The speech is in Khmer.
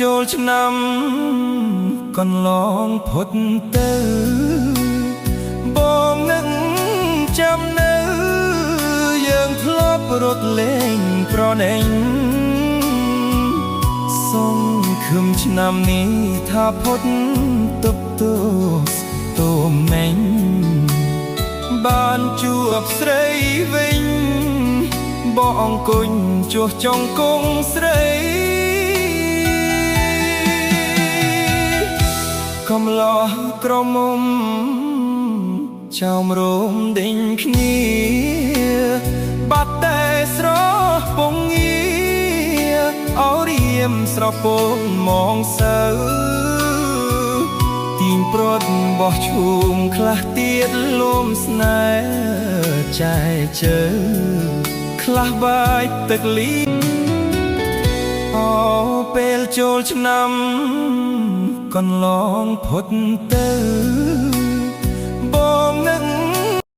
ចូលឆ្នាំកន្លងផុតទៅបងនឹងចាំនៅយើងធ្លាប់រត់លេងប្រណែងសង្ឃឹមឆ្នាំនេះថាផុតទប់ទោសទូមេញបានជួបស្រីវិញបងអង្គុញជួសចង់គង់ស្រីកំឡោះក្រមុំចោមរោមដេញគ្នាបាត់តែស្រស់ពងងារអោរៀមស្រពងមងសៅទីងព្រាត់បោះឈូងខ្លះទៀតលំស្នេហ៍ចែជើខ្លះបាយទឹកលីអូពេលចូលឆ្នាំកន្លងផុតទៅ